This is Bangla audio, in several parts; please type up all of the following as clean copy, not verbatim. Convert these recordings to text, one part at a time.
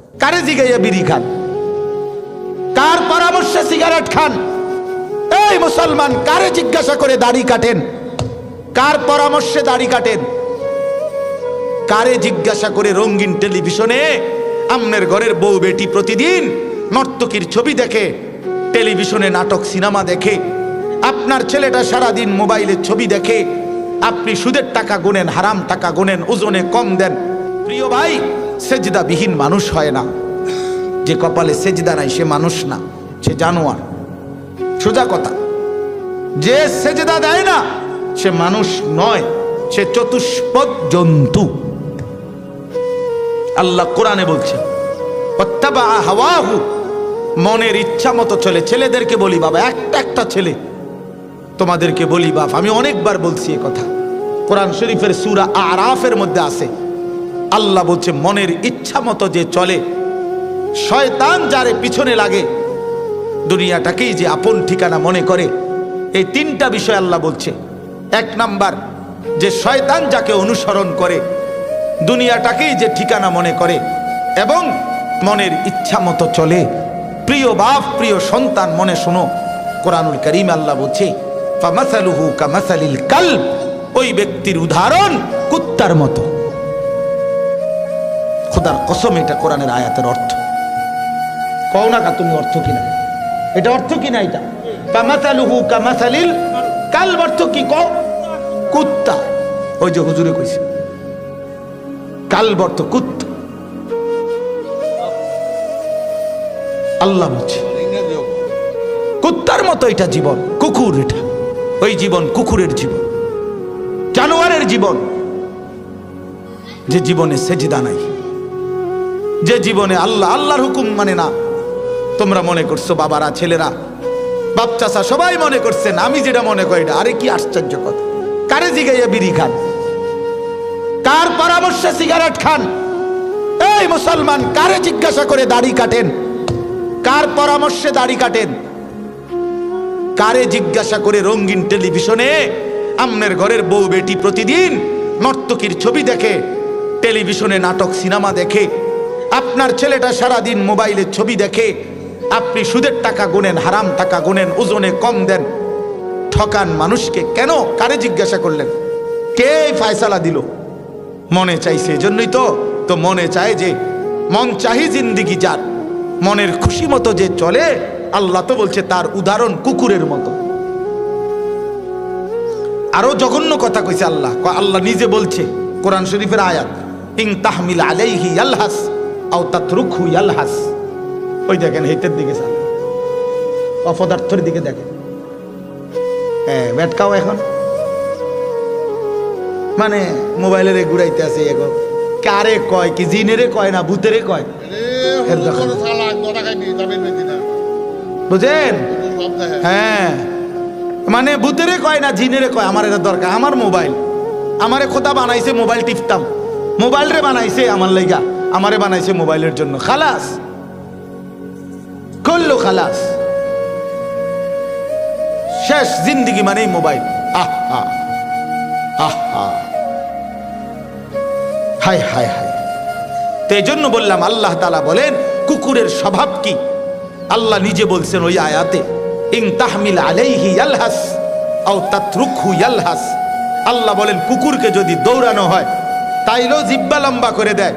কারে জিগাইয়া বিড়ি খান? কার পরামর্শে সিগারেট খান? এই মুসলমান, কারে জিজ্ঞাসা করে দাড়ি কাটেন? কার পরামর্শে দাড়ি কাটেন? কারে জিজ্ঞাসা করে রঙিন টেলিভিশনে আমনের ঘরের বউ বেটি প্রতিদিন নর্তকীর ছবি দেখে, টেলিভিশনে নাটক সিনেমা দেখে, আপনার ছেলেটা সারাদিন মোবাইলের ছবি দেখে, আপনি সুদের টাকা গুনেন, হারাম টাকা গুনেন, ওজনে কম দেন। প্রিয় ভাই, সেজদাবিহীন মানুষ হয় না। যে কপালে সেজদা নাই সে মানুষ না, সে জানোয়ার। সোজা কথা, যে সেজদা দেয় না সে মানুষ নয়, সে চতুষ্পদ জন্তু। আল্লাহ কোরআনে বলছেন ওয়াত্তাবা হাওয়াহু, মনের ইচ্ছা মতো চলে। ছেলেদেরকে বলি বাবা, একটা ছেলে তোমাদেরকে বলি বাপ, আমি অনেকবার বলছি এ কথা, কোরআন শরীফের সূরা আরাফের মধ্যে আছে। আল্লাহ বলছে মনের ইচ্ছা মতো যে চলে, শয়তান যারে পিছনে লাগে, দুনিয়াটাকেই যে আপন ঠিকানা মনে করে। এই তিনটা বিষয় আল্লাহ বলছে। এক নাম্বার, যে শয়তান যাকে অনুসরণ করে, দুনিয়াটাকেই যে ঠিকানা মনে করে এবং মনের ইচ্ছা মতো চলে। প্রিয় বাপ, প্রিয় সন্তান, মনে শোনো, কোরআনুল কারীম আল্লাহ বলছে ফামাসালুহু কামাসালিল কালব, ওই ব্যক্তির উদাহরণ কুত্তার মতো। খোদার কসম, এটা কোরআনের আয়াতের অর্থ। কও না কা তুমি অর্থ কিনা, এটা অর্থ কিনা, এটা ফামাসালুহু কামাসালিল কালব অর্থ কি? কও কুত্তা। ওই যে হুজুরে কইছে কালব অর্থ কুত্তা। আল্লাহ বলছে কুত্তার মতো এটা জীবন, কুকুর এটা। ওই জীবন কুকুরের জীবন, জানোয়ারের জীবন, যে জীবনে সেজদা নাই, যে জীবনে আল্লাহর হুকুম মানে না। তোমরা মনে করছো বাবারা, ছেলেরা, বাপ চাচা সবাই মনে করছেন আমি যেটা মনে করি না। আরে কি আশ্চর্য কথা! কারে জিগাইয়া বিড়ি খান? কার পরামর্শে সিগারেট খান? এই মুসলমান, কারে জিজ্ঞাসা করে দাড়ি কাটেন? কার পরামর্শে দাড়ি কাটেন? কারে জিজ্ঞাসা করে রঙিন টেলিভিশনে আমনের ঘরের বউ বেটি প্রতিদিন নর্তকীর ছবি দেখে, টেলিভিশনে নাটক সিনেমা দেখে, আপনার ছেলেটা সারাদিন মোবাইলের ছবি দেখে, আপনি সুদের টাকা গুনেন, হারাম টাকা গুনেন, ওজনে কম দেন, ঠকান মানুষকে। কেন? কারে জিজ্ঞাসা করলেন? কে ফয়সালা দিল? মনে চাইছে, এজন্যই তো মনে চায় যে মন চাহি জিন্দিগি যার, মনের খুশি মতো যে চলে, আল্লাহ তো বলছে তার উদাহরণ কুকুরের মতো। আরো জঘন্য কথা কইছে আল্লাহ। আল্লাহ নিজে বলছে, কোরআন শরীফের আয়াত, ইন তাহমিল আলাইহি ইয়ালহাস আও তাতরুকহু ইয়ালহাস। ওই দেখেন হেতের দিকে চান, অপদার্থের দিকে দেখেন। হ্যাঁ, ব্যাটকাও এখন মানে মোবাইলের ঘুরাইতে আছে। এখন কারে কয় কি, জিনেরে কয় না ভূতেরে কয়? বুঝেন? হ্যাঁ, মানে ভূতেরে কয় না জিনেরে কয়। আমার এটা দরকার, আমার মোবাইল, আমারে খোদা বানাইছে মোবাইল টিপতাম, মোবাইল রে বানাইছে আমার লাইগা, আমারে বানাইছে মোবাইলের জন্য। খালাস করলো, খালাস শেষ। জিন্দিগি মানেই মোবাইল। আহা আহা, হায় হায় হায়। তো এই জন্য বললাম, আল্লাহ তাআলা বলেন কুকুরের স্বভাব কি? আল্লাহ নিজে বলছেন ওই আয়াতে, ইন তাহমিল আলাইহি ইয়ালহাস আও তাতরুকহু ইয়ালহাস। আল্লাহ বলেন কুকুরকে যদি দৌড়ানো হয় তাইলেও জিহ্বা লম্বা করে দেয়,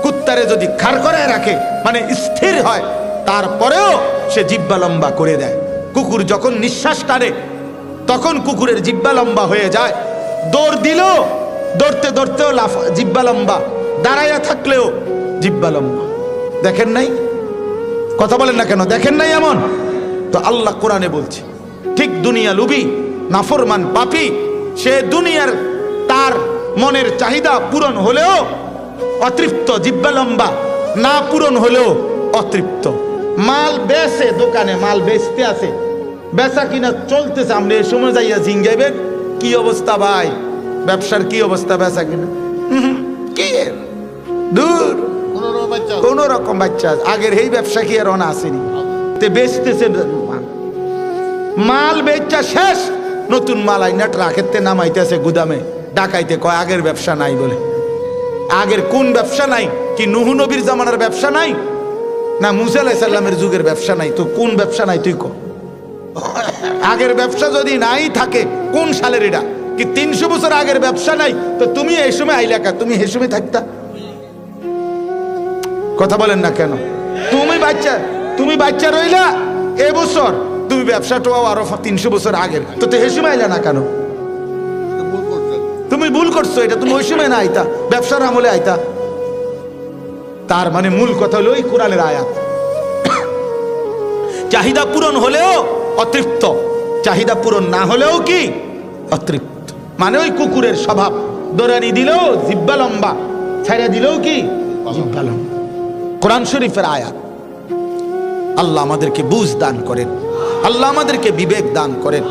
কুত্তারে যদি খাড় করে রাখে মানে স্থির হয় তারপরেও সে জিহ্বা লম্বা করে দেয়। কুকুর যখন নিঃশ্বাস টানে তখন কুকুরের জিহ্বা লম্বা হয়ে যায়। দৌড় দিলেও, দৌড়তে দৌড়তেও জিহ্বা লম্বা, দাঁড়াইয়া থাকলেও জিহ্বা লম্বা। দেখেন নাই? কথা বলেন না কেন? দেখেন নাই এমন? তো আল্লাহ কোরআনে বলছে ঠিক দুনিয়া লুবি, নাফরমান, পাপী, সে দুনিয়ার তার মনের চাহিদা পূরণ হলেও অতৃপ্ত, জিহ্বা লম্বা, না পূরণ হলেও অতৃপ্ত। মাল বেচে, দোকানে মাল বেচতে আছে, বেচা কিনা চলতেছে, আমরা এই সময় যাইয়া জিঙ্গাইবেন কি অবস্থা ভাই, ব্যবসার কি অবস্থা, বেচা কিনা কি দূর, কোন রকম বাচ্চা। আগের এই ব্যবসা কি আর অনা আসেনি? বেচতেছে মাল, বেচা শেষ, নতুন মাল আইনা ট্রাকেতে নামাইতেছে গুদামে, ডাকাইতে কয় আগের ব্যবসা নাই বলে। আগের কোন ব্যবসা নাই? কি নূহ নবীর জামানার ব্যবসা নাই, না মুসা আলাইহিস সালামের যুগের ব্যবসা নাই? তো কোন ব্যবসা নাই তুই কো? আগের ব্যবসা যদি নাই থাকে কোন সালের এটা? কি 300 বছর আগের ব্যবসা নাই? তো তুমি এই সময় আইলা কা? তুমি এই সময় থাকতা? কথা বলেন না কেন? তুমি বাচ্চা রইলা এবছর, তুমি ব্যবসাটাও আরো 300 বছর আগের, তো এই সময় আইলা না কেন? তুমি ভুল করছো, এটা তুমি ওই সময় না আইতা, ব্যবসার আমলে আইতা। তার মানে মূল কথা হলো এই কোরআনের আয়াত, চাহিদা পূরণ হলেও অতৃপ্ত, চাহিদা পূরণ না হলেও কি অতৃপ্ত। মানে ওই কুকুরের স্বভাব, দৌড়ানি দিলেও জিব্বা লম্বা, ছাইড়া দিলেও কি জিব্বা লম্বা। কোরআন শরীফের আয়াত। আল্লাহ আমাদেরকে বুঝ দান করেন, আল্লাহ আমাদেরকে বিবেক দান করেন।